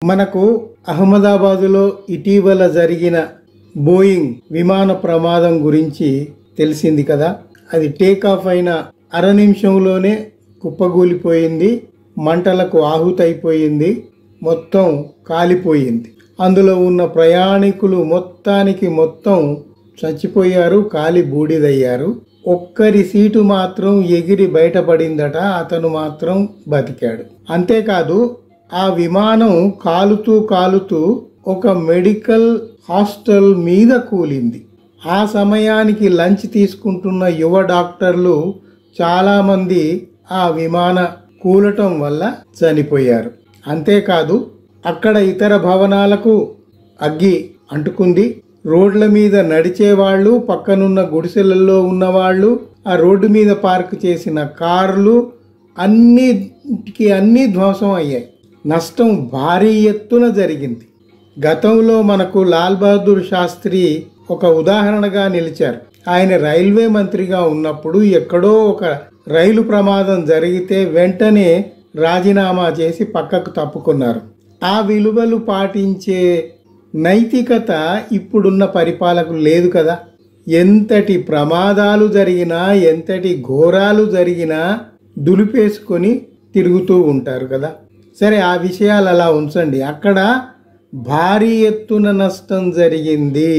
మనకు అహ్మదాబాదులో ఇటీవల జరిగిన బోయింగ్ విమాన ప్రమాదం గురించి తెలిసింది కదా. అది టేకాఫ్ అయిన అర నిమిషంలోనే కుప్పగూలిపోయింది, మంటలకు ఆహుతైపోయింది, మొత్తం కాలిపోయింది. అందులో ఉన్న ప్రయాణికులు మొత్తం చచ్చిపోయారు, కాలి బూడిదయ్యారు. ఒక్కరి సీటు మాత్రం ఎగిరి బయటపడిందట, అతను మాత్రం బతికాడు. అంతేకాదు ఆ విమానం కాలుతూ ఒక మెడికల్ హాస్టల్ మీద కూలింది. ఆ సమయానికి లంచ్ తీసుకుంటున్న యువ డాక్టర్లు చాలామంది ఆ విమాన కూలటం వల్ల చనిపోయారు. అంతేకాదు అక్కడ ఇతర భవనాలకు అగ్గి అంటుకుంది. రోడ్ల మీద నడిచేవాళ్ళు, పక్కనున్న గుడిసెలలో ఉన్నవాళ్ళు, ఆ రోడ్డు మీద పార్క్ చేసిన కార్లు అన్నీ ధ్వంసం అయ్యాయి. నష్టం భారీ ఎత్తున జరిగింది. గతంలో మనకు లాల్ బహదూర్ శాస్త్రి ఒక ఉదాహరణగా నిలిచారు. ఆయన రైల్వే మంత్రిగా ఉన్నప్పుడు ఎక్కడో ఒక రైలు ప్రమాదం జరిగితే వెంటనే రాజీనామా చేసి పక్కకు తప్పుకున్నారు. ఆ విలువలు పాటించే నైతికత ఇప్పుడున్న పరిపాలకులు లేదు కదా. ఎంతటి ప్రమాదాలు జరిగినా, ఎంతటి ఘోరాలు జరిగినా దులిపేసుకొని తిరుగుతూ ఉంటారు కదా. సరే, ఆ విషయాలు అలా ఉంచండి. అక్కడ భారీ ఎత్తున నష్టం జరిగింది,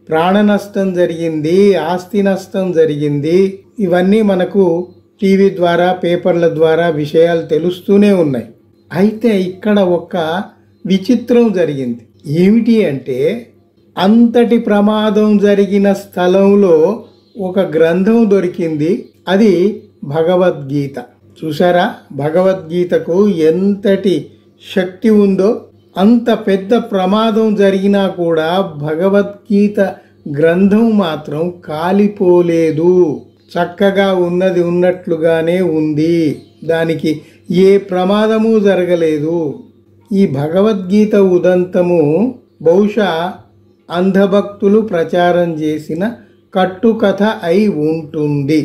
ప్రాణ నష్టం జరిగింది, ఆస్తి నష్టం జరిగింది. ఇవన్నీ మనకు టీవీ ద్వారా, పేపర్ల ద్వారా విషయాలు తెలుస్తూనే ఉన్నాయి. అయితే ఇక్కడ ఒక విచిత్రం జరిగింది. ఏమిటి అంటే, అంతటి ప్రమాదం జరిగిన స్థలంలో ఒక గ్రంథం దొరికింది. అది భగవద్గీత. చూసారా, భగవద్గీతకు ఎంతటి శక్తి ఉందో. అంత పెద్ద ప్రమాదం జరిగినా కూడా భగవద్గీత గ్రంథం మాత్రం కాలిపోలేదు, చక్కగా ఉన్నది ఉన్నట్లుగానే ఉంది. దానికి ఏ ప్రమాదము జరగలేదు. ఈ భగవద్గీత ఉదంతము బహుశా అంధభక్తులు ప్రచారం చేసిన కట్టుకథ అయి ఉంటుంది.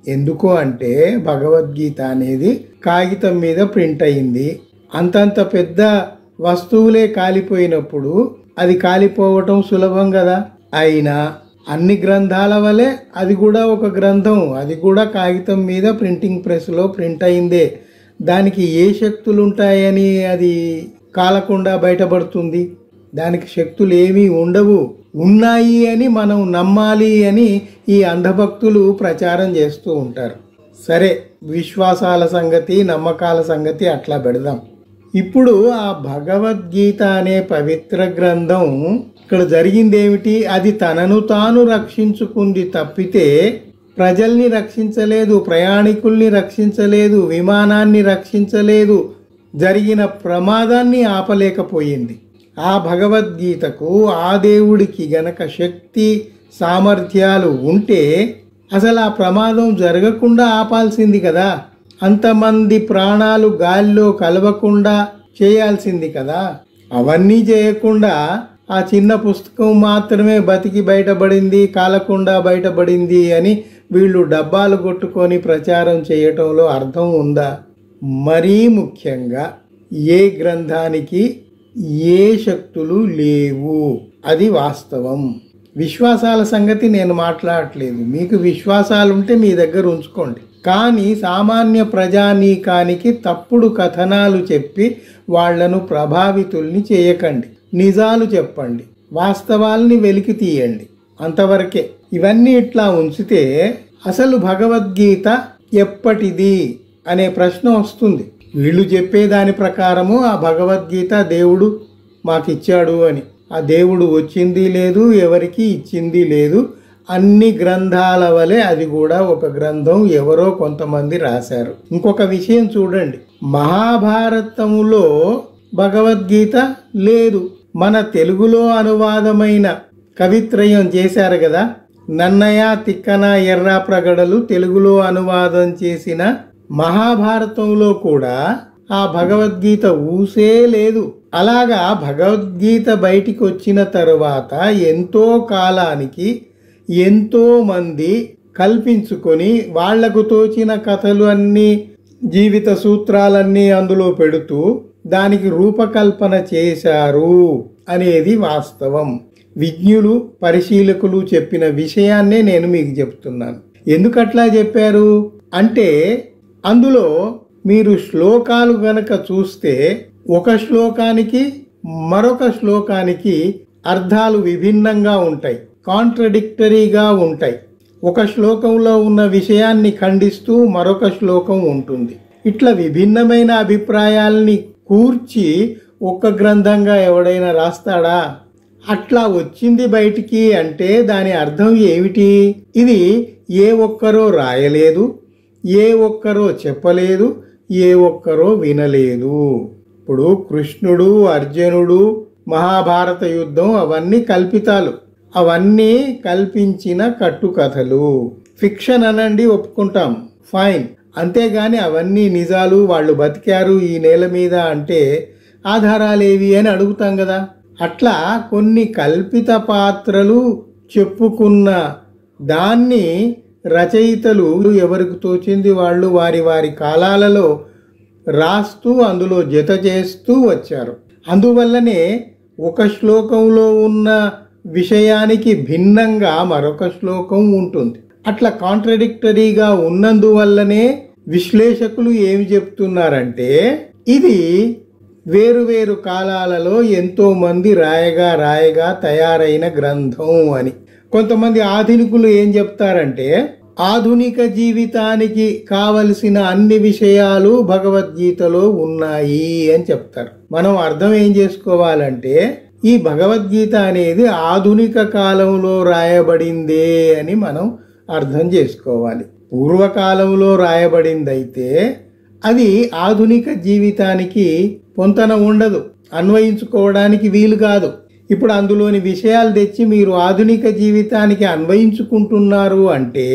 ఎందుకు అంటే, భగవద్గీత అనేది కాగితం మీద ప్రింట్ అయింది. అంతంత పెద్ద వస్తువులే కాలిపోయినప్పుడు అది కాలిపోవటం సులభం కదా. అయినా అన్ని గ్రంథాల వలె అది కూడా ఒక గ్రంథం, అది కూడా కాగితం మీద ప్రింటింగ్ ప్రెస్లో ప్రింట్ అయిందే. దానికి ఏ శక్తులు ఉంటాయని అది కాలకుండా బయటపడుతుంది? దానికి శక్తులు ఏమీ ఉండవు. ఉన్నాయి అని మనం నమ్మాలి అని ఈ అంధభక్తులు ప్రచారం చేస్తూ ఉంటారు. సరే, విశ్వాసాల సంగతి, నమ్మకాల సంగతి అట్లా పెడదాం. ఇప్పుడు ఆ భగవద్గీత అనే పవిత్ర గ్రంథం ఇక్కడ జరిగింది ఏమిటి? అది తనను తాను రక్షించుకుంది తప్పితే ప్రజల్ని రక్షించలేదు, ప్రయాణికుల్ని రక్షించలేదు, విమానాన్ని రక్షించలేదు, జరిగిన ప్రమాదాన్ని ఆపలేకపోయింది. ఆ భగవద్గీతకు, ఆ దేవుడికి గనక శక్తి సామర్థ్యాలు ఉంటే అసలు ఆ ప్రమాదం జరగకుండా ఆపాల్సింది కదా. అంతమంది ప్రాణాలు గాలిలో కలవకుండా చేయాల్సింది కదా. అవన్నీ చేయకుండా ఆ చిన్న పుస్తకం మాత్రమే బతికి బయటపడింది, కాలకుండా బయటపడింది అని వీళ్ళు డబ్బాలు కొట్టుకొని ప్రచారం చేయటంలో అర్థం ఉందా? మరీ ముఖ్యంగా ఏ గ్రంథానికి ఏ శక్తులు లేవు, అది వాస్తవం. విశ్వాసాల సంగతి నేను మాట్లాడట్లేదు. మీకు విశ్వాసాలుంటే మీ దగ్గర ఉంచుకోండి. కానీ సామాన్య ప్రజానీకానికి తప్పుడు కథనాలు చెప్పి వాళ్లను ప్రభావితుల్ని చేయకండి. నిజాలు చెప్పండి, వాస్తవాల్ని వెలికి తీయండి, అంతవరకే. ఇవన్నీ ఇట్లా ఉంచితే అసలు భగవద్గీత ఎప్పటిది అనే ప్రశ్న వస్తుంది. వీళ్ళు చెప్పేదాని ప్రకారము ఆ భగవద్గీత దేవుడు మాకిచ్చాడు అని. ఆ దేవుడు వచ్చింది లేదు, ఎవరికి ఇచ్చింది లేదు. అన్ని గ్రంథాల వలె అది కూడా ఒక గ్రంథం, ఎవరో కొంతమంది రాశారు. ఇంకొక విషయం చూడండి, మహాభారతములో భగవద్గీత లేదు. మన తెలుగులో అనువాదమైన కవిత్రయం చేశారు కదా, నన్నయ తిక్కన ఎర్రా ప్రగడలు తెలుగులో అనువాదం చేసిన మహాభారతంలో కూడా ఆ భగవద్గీత ఊసే లేదు. అలాగా భగవద్గీత బయటికి వచ్చిన తరువాత ఎంతో కాలానికి ఎంతో మంది కల్పించుకొని వాళ్లకు తోచిన కథలు అన్నీ, జీవిత సూత్రాలన్నీ అందులో పెడుతూ దానికి రూపకల్పన చేశారు అనేది వాస్తవం. విజ్ఞులు, పరిశీలకులు చెప్పిన విషయాన్నే నేను మీకు చెప్తున్నాను. ఎందుకట్లా చెప్పారు అంటే, అందులో మీరు శ్లోకాలు గనక చూస్తే ఒక శ్లోకానికి మరొక శ్లోకానికి అర్థాలు విభిన్నంగా ఉంటాయి, కాంట్రడిక్టరీగా ఉంటాయి. ఒక శ్లోకంలో ఉన్న విషయాన్ని ఖండిస్తూ మరొక శ్లోకం ఉంటుంది. ఇట్లా విభిన్నమైన అభిప్రాయాల్ని కూర్చి ఒక గ్రంథంగా ఎవడైనా రాస్తాడా? అట్లా వచ్చింది బయటికి అంటే దాని అర్థం ఏమిటి? ఇది ఏ ఒక్కరో రాయలేదు, ఏ ఒక్కరో చెప్పలేదు, ఏ ఒక్కరో వినలేదు. ఇప్పుడు కృష్ణుడు, అర్జునుడు, మహాభారత యుద్ధం అవన్నీ కల్పితాలు, అవన్నీ కల్పించిన కట్టుకథలు. ఫిక్షన్ అనండి, ఒప్పుకుంటాం, ఫైన్. అంతేగాని అవన్నీ నిజాలు, వాళ్ళు బతికారు ఈ నేల మీద అంటే ఆధారాలేవి అని అడుగుతాం కదా. అట్లా కొన్ని కల్పిత పాత్రలు చెప్పుకున్న దాన్ని రచయితలు ఎవరికి తోచింది వాళ్ళు వారి వారి కాలాలలో రాస్తూ అందులో జత చేస్తూ వచ్చారు. అందువల్లనే ఒక శ్లోకంలో ఉన్న విషయానికి భిన్నంగా మరొక శ్లోకం ఉంటుంది. అట్లా కాంట్రడిక్టరీగా ఉన్నందువల్లనే విశ్లేషకులు ఏమి చెప్తున్నారంటే, ఇది వేరువేరు కాలాలలో ఎంతో మంది రాయగా తయారైన గ్రంథం అని. కొంతమంది ఆధునికులు ఏం చెప్తారంటే, ఆధునిక జీవితానికి కావలసిన అన్ని విషయాలు భగవద్గీతలో ఉన్నాయి అని చెప్తారు. మనం అర్థం ఏం చేసుకోవాలంటే, ఈ భగవద్గీత అనేది ఆధునిక కాలంలో రాయబడిందే అని మనం అర్థం చేసుకోవాలి. పూర్వకాలంలో రాయబడిందైతే అది ఆధునిక జీవితానికి పొంతన ఉండదు, అన్వయించుకోవడానికి వీలు కాదు. ఇప్పుడు అందులోని విషయాలు తెచ్చి మీరు ఆధునిక జీవితానికి అన్వయించుకుంటున్నారు అంటే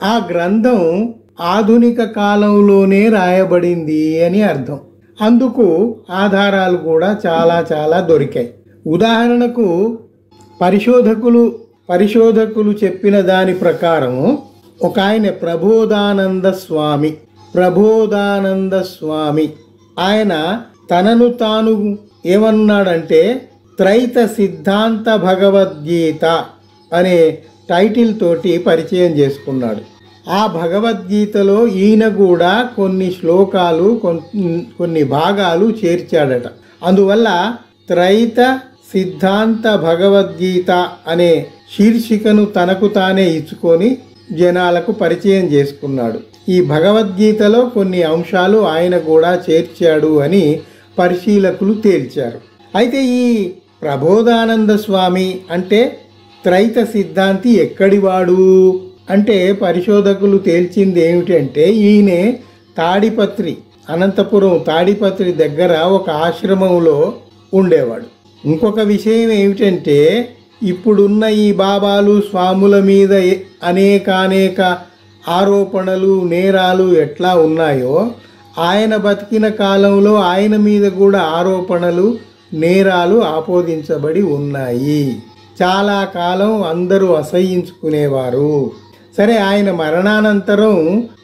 ఆ గ్రంథం ఆధునిక కాలంలోనే రాయబడింది అని అర్థం. అందుకు ఆధారాలు కూడా చాలా దొరికాయి. ఉదాహరణకు పరిశోధకులు చెప్పిన దాని ప్రకారం ఒక ఆయన ప్రబోధానంద స్వామి ఆయన తనను తాను ఏమన్నాడంటే, త్రైత సిద్ధాంత భగవద్గీత అనే టైటిల్ తోటి పరిచయం చేసుకున్నాడు. ఆ భగవద్గీతలో ఈయన కూడా కొన్ని శ్లోకాలు, కొన్ని భాగాలు చేర్చాడట. అందువల్ల త్రైత సిద్ధాంత భగవద్గీత అనే శీర్షికను తనకు తానే ఇచ్చుకొని జనాలకు పరిచయం చేసుకున్నాడు. ఈ భగవద్గీతలో కొన్ని అంశాలు ఆయన కూడా చేర్చాడు అని పరిశీలకులు తేల్చారు. అయితే ఈ ప్రబోధానంద స్వామి అంటే త్రైత సిద్ధాంతి ఎక్కడివాడు అంటే పరిశోధకులు తేల్చింది ఏమిటంటే, ఈయనే అనంతపురం తాడిపత్రి దగ్గర ఒక ఆశ్రమంలో ఉండేవాడు. ఇంకొక విషయం ఏమిటంటే, ఇప్పుడున్న ఈ బాబాలు స్వాముల మీద అనేక ఆరోపణలు, నేరాలు ఎట్లా ఉన్నాయో ఆయన బతికిన కాలంలో ఆయన మీద కూడా ఆరోపణలు, నేరాలు ఆపోదించబడి ఉన్నాయి. చాలా కాలం అందరూ అసహ్యించుకునేవారు. సరే, ఆయన మరణానంతరం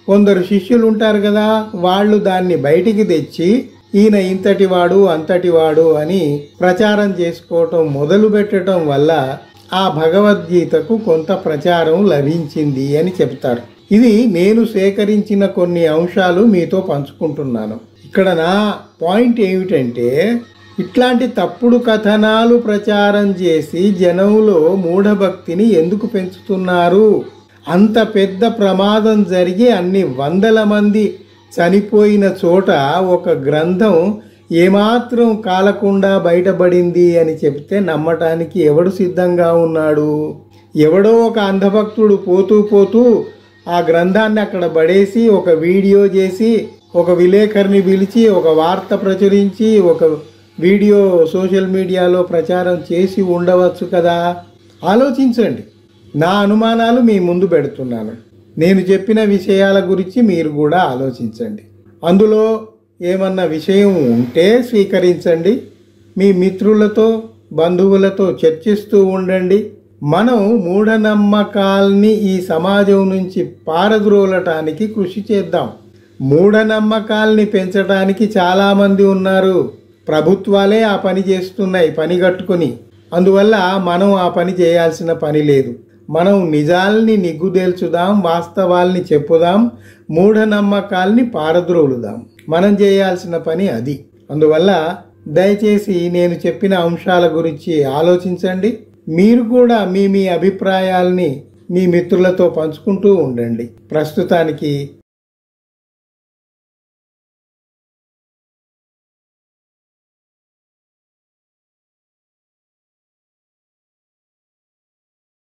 కొందరు శిష్యులు ఉంటారు కదా, వాళ్ళు దాన్ని బయటికి తెచ్చి ఈయన ఇంతటివాడు అంతటివాడు అని ప్రచారం చేసుకోవటం మొదలు పెట్టడం వల్ల ఆ భగవద్గీతకు కొంత ప్రచారం లభించింది అని చెప్తారు. ఇది నేను సేకరించిన కొన్ని అంశాలు మీతో పంచుకుంటున్నాను. ఇక్కడ నా పాయింట్ ఏమిటంటే, ఇట్లాంటి తప్పుడు కథనాలు ప్రచారం చేసి జనంలో మూఢభక్తిని ఎందుకు పెంచుతున్నారు? అంత పెద్ద ప్రమాదం జరిగి అన్ని వందల మంది చనిపోయిన చోట ఒక గ్రంథం ఏమాత్రం కాలకుండా బయటపడింది అని చెప్తే నమ్మటానికి ఎవడు సిద్ధంగా ఉన్నాడు? ఎవడో ఒక అంధభక్తుడు పోతూ ఆ గ్రంథాన్ని అక్కడ పడేసి ఒక వీడియో చేసి ఒక విలేకరిని పిలిచి ఒక వార్త ప్రచురించి ఒక వీడియో సోషల్ మీడియాలో ప్రచారం చేసి ఉండవచ్చు కదా. ఆలోచించండి. నా అనుమానాలు మీ ముందు పెడుతున్నాను. నేను చెప్పిన విషయాల గురించి మీరు కూడా ఆలోచించండి. అందులో ఏమన్నా విషయం ఉంటే స్వీకరించండి. మీ మిత్రులతో, బంధువులతో చర్చిస్తూ ఉండండి. మనం మూఢనమ్మకాల్ని ఈ సమాజం నుంచి పారద్రోలటానికి కృషి చేద్దాం. మూఢనమ్మకాల్ని పెంచడానికి చాలామంది ఉన్నారు. ప్రభుత్వాలే ఆ పని చేస్తున్నాయి పని కట్టుకొని. అందువల్ల మనం ఆ పని చేయాల్సిన పని లేదు. మనం నిజాల్ని నిగ్గుదేల్చుదాం, వాస్తవాల్ని చెప్పుదాం, మూఢనమ్మకాల్ని పారద్రోలుదాం. మనం చేయాల్సిన పని అది. అందువల్ల దయచేసి నేను చెప్పిన అంశాల గురించి ఆలోచించండి. మీరు కూడా మీ అభిప్రాయాల్ని మీ మిత్రులతో పంచుకుంటూ ఉండండి. ప్రస్తుతానికి